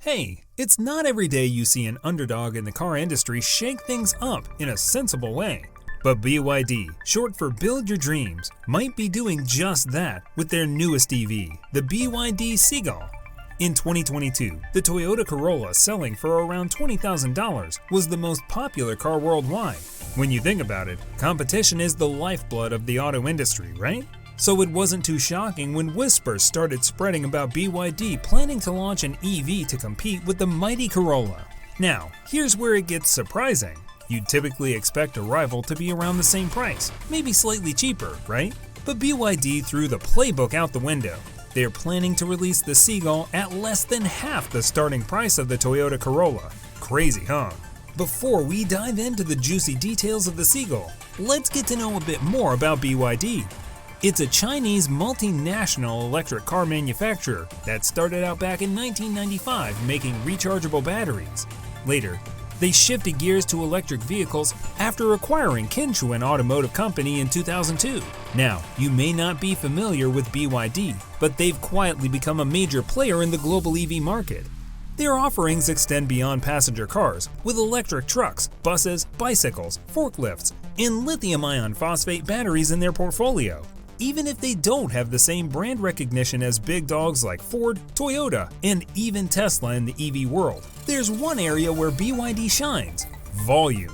Hey, it's not every day you see an underdog in the car industry shake things up in a sensible way. But BYD, short for Build Your Dreams, might be doing just that with their newest EV, the BYD Seagull. In 2022, the Toyota Corolla, selling for around $20,000, was the most popular car worldwide. When you think about it, competition is the lifeblood of the auto industry, right? So it wasn't too shocking when whispers started spreading about BYD planning to launch an EV to compete with the mighty Corolla. Now, here's where it gets surprising. You'd typically expect a rival to be around the same price, maybe slightly cheaper, right? But BYD threw the playbook out the window. They're planning to release the Seagull at less than half the starting price of the Toyota Corolla. Crazy, huh? Before we dive into the juicy details of the Seagull, let's get to know a bit more about BYD. It's a Chinese multinational electric car manufacturer that started out back in 1995 making rechargeable batteries. Later, they shifted gears to electric vehicles after acquiring Qinchuan Automobile Company in 2002. Now, you may not be familiar with BYD, but they've quietly become a major player in the global EV market. Their offerings extend beyond passenger cars, with electric trucks, buses, bicycles, forklifts, and lithium-ion phosphate batteries in their portfolio. Even if they don't have the same brand recognition as big dogs like Ford, Toyota, and even Tesla in the EV world, there's one area where BYD shines: volume.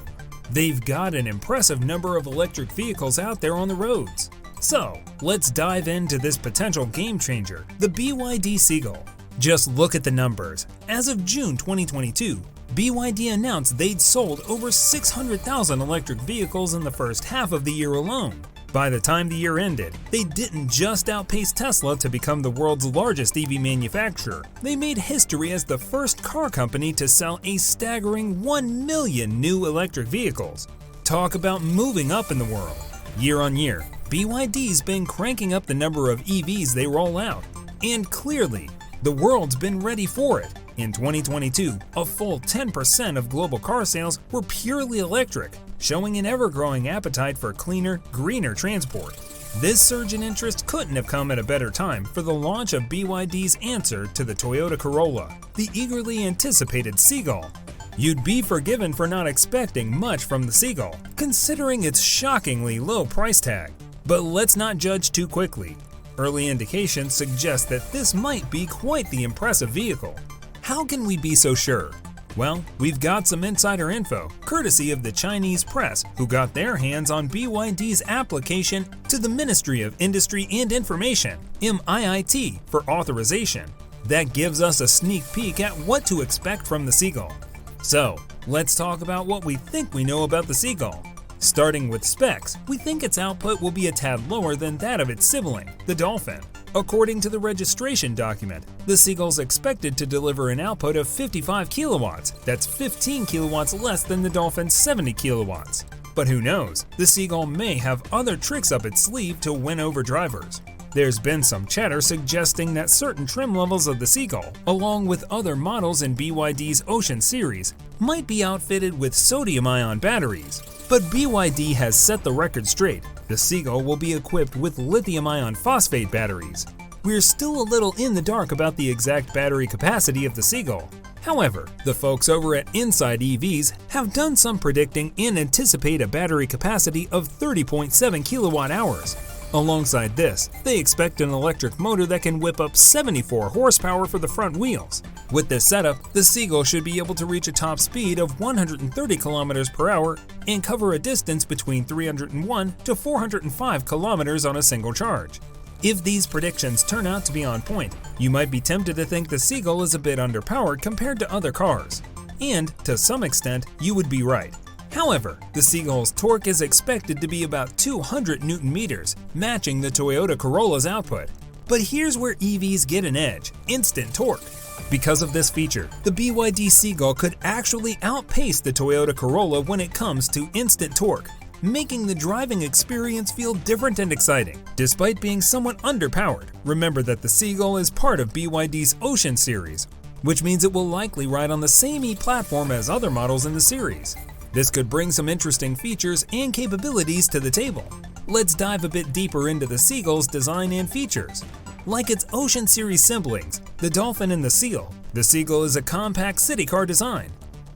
They've got an impressive number of electric vehicles out there on the roads. So, let's dive into this potential game changer, the BYD Seagull. Just look at the numbers. As of June 2022, BYD announced they'd sold over 600,000 electric vehicles in the first half of the year alone. By the time the year ended, they didn't just outpace Tesla to become the world's largest EV manufacturer. They made history as the first car company to sell a staggering 1 million new electric vehicles. Talk about moving up in the world. Year on year, BYD's been cranking up the number of EVs they roll out. And clearly, the world's been ready for it. In 2022, a full 10% of global car sales were purely electric, showing an ever-growing appetite for cleaner, greener transport. This surge in interest couldn't have come at a better time for the launch of BYD's answer to the Toyota Corolla, the eagerly anticipated Seagull. You'd be forgiven for not expecting much from the Seagull, considering its shockingly low price tag. But let's not judge too quickly. Early indications suggest that this might be quite the impressive vehicle. How can we be so sure? Well, we've got some insider info, courtesy of the Chinese press, who got their hands on BYD's application to the Ministry of Industry and Information, MIIT, for authorization. That gives us a sneak peek at what to expect from the Seagull. So, let's talk about what we think we know about the Seagull. Starting with specs, we think its output will be a tad lower than that of its sibling, the Dolphin. According to the registration document, the Seagull's expected to deliver an output of 55 kilowatts. That's 15 kilowatts less than the Dolphin's 70 kilowatts. But who knows, the Seagull may have other tricks up its sleeve to win over drivers. There's been some chatter suggesting that certain trim levels of the Seagull, along with other models in BYD's Ocean series, might be outfitted with sodium-ion batteries. But BYD has set the record straight. The Seagull will be equipped with lithium-ion phosphate batteries. We're still a little in the dark about the exact battery capacity of the Seagull. However, the folks over at Inside EVs have done some predicting and anticipate a battery capacity of 30.7 kilowatt hours. Alongside this, they expect an electric motor that can whip up 74 horsepower for the front wheels. With this setup, the Seagull should be able to reach a top speed of 130 kilometers per hour and cover a distance between 301 to 405 kilometers on a single charge. If these predictions turn out to be on point, you might be tempted to think the Seagull is a bit underpowered compared to other cars. And, to some extent, you would be right. However, the Seagull's torque is expected to be about 200 Newton meters, matching the Toyota Corolla's output. But here's where EVs get an edge: instant torque. Because of this feature, the BYD Seagull could actually outpace the Toyota Corolla when it comes to instant torque, making the driving experience feel different and exciting, despite being somewhat underpowered. Remember that the Seagull is part of BYD's Ocean series, which means it will likely ride on the same E-platform as other models in the series. This could bring some interesting features and capabilities to the table. Let's dive a bit deeper into the Seagull's design and features. Like its Ocean Series siblings, the Dolphin and the Seagull is a compact city car design.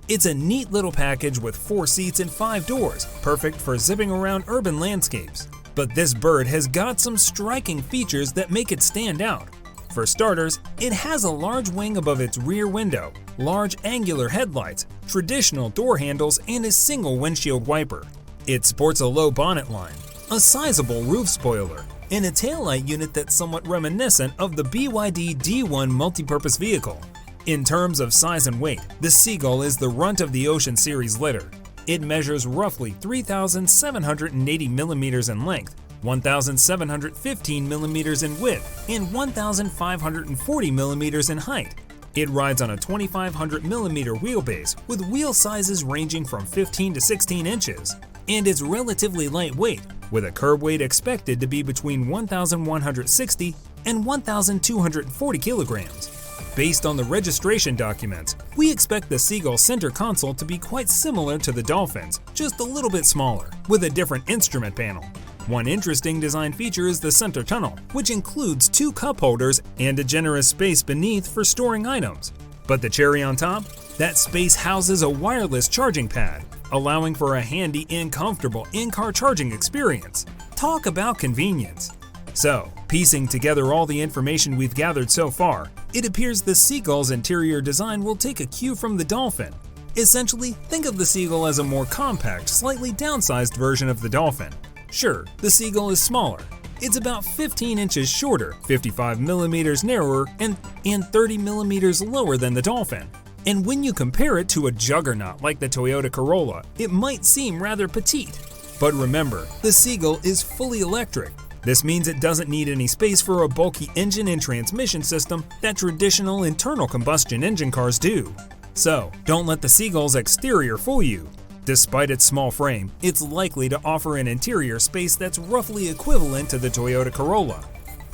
It's a neat little package with 4 seats and 5 doors, perfect for zipping around urban landscapes. But this bird has got some striking features that make it stand out. For starters, it has a large wing above its rear window, large angular headlights, traditional door handles, and a single windshield wiper. It sports a low bonnet line, a sizable roof spoiler, and a taillight unit that's somewhat reminiscent of the BYD D1 multipurpose vehicle. In terms of size and weight, the Seagull is the runt of the Ocean Series litter. It measures roughly 3,780 millimeters in length, 1,715 millimeters in width, and 1,540 millimeters in height. It rides on a 2,500 millimeter wheelbase with wheel sizes ranging from 15 to 16 inches, and it's relatively lightweight, with a curb weight expected to be between 1,160 and 1,240 kilograms. Based on the registration documents, we expect the Seagull center console to be quite similar to the Dolphin's, just a little bit smaller, with a different instrument panel. One interesting design feature is the center tunnel, which includes 2 cup holders and a generous space beneath for storing items. But the cherry on top? That space houses a wireless charging pad, allowing for a handy and comfortable in-car charging experience. Talk about convenience! So, piecing together all the information we've gathered so far, it appears the Seagull's interior design will take a cue from the Dolphin. Essentially, think of the Seagull as a more compact, slightly downsized version of the Dolphin. Sure, the Seagull is smaller. It's about 15 inches shorter, 55 millimeters narrower, and 30 millimeters lower than the Dolphin. And when you compare it to a juggernaut like the Toyota Corolla, it might seem rather petite. But remember, the Seagull is fully electric. This means it doesn't need any space for a bulky engine and transmission system that traditional internal combustion engine cars do. So, don't let the Seagull's exterior fool you. Despite its small frame, it's likely to offer an interior space that's roughly equivalent to the Toyota Corolla.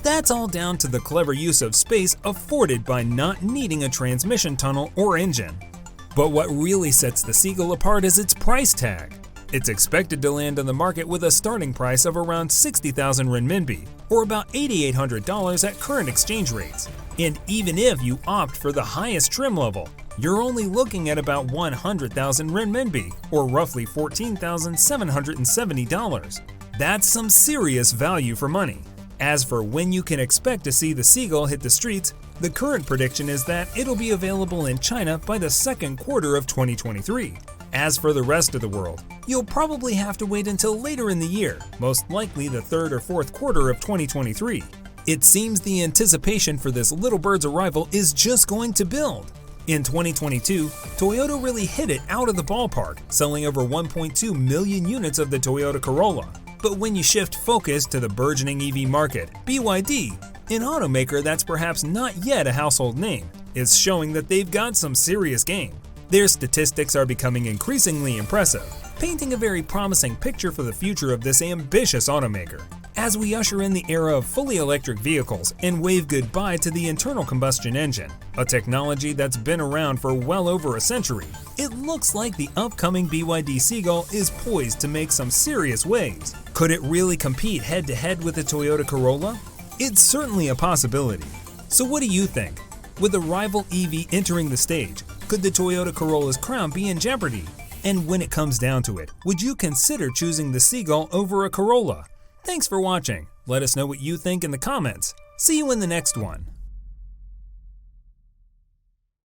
That's all down to the clever use of space afforded by not needing a transmission tunnel or engine. But what really sets the Seagull apart is its price tag. It's expected to land on the market with a starting price of around 60,000 renminbi, or about $8,800 at current exchange rates. And even if you opt for the highest trim level, you're only looking at about 100,000 renminbi, or roughly $14,770. That's some serious value for money. As for when you can expect to see the Seagull hit the streets, the current prediction is that it'll be available in China by the second quarter of 2023. As for the rest of the world, you'll probably have to wait until later in the year, most likely the third or fourth quarter of 2023. It seems the anticipation for this little bird's arrival is just going to build. In 2022, Toyota really hit it out of the ballpark, selling over 1.2 million units of the Toyota Corolla. But when you shift focus to the burgeoning EV market, BYD, an automaker that's perhaps not yet a household name, is showing that they've got some serious game. Their statistics are becoming increasingly impressive, painting a very promising picture for the future of this ambitious automaker. As we usher in the era of fully electric vehicles and wave goodbye to the internal combustion engine, a technology that's been around for well over a century, it looks like the upcoming BYD Seagull is poised to make some serious waves. Could it really compete head-to-head with the Toyota Corolla? It's certainly a possibility. So what do you think? With a rival EV entering the stage, could the Toyota Corolla's crown be in jeopardy? And when it comes down to it, would you consider choosing the Seagull over a Corolla? Thanks for watching. Let us know what you think in the comments. See you in the next one.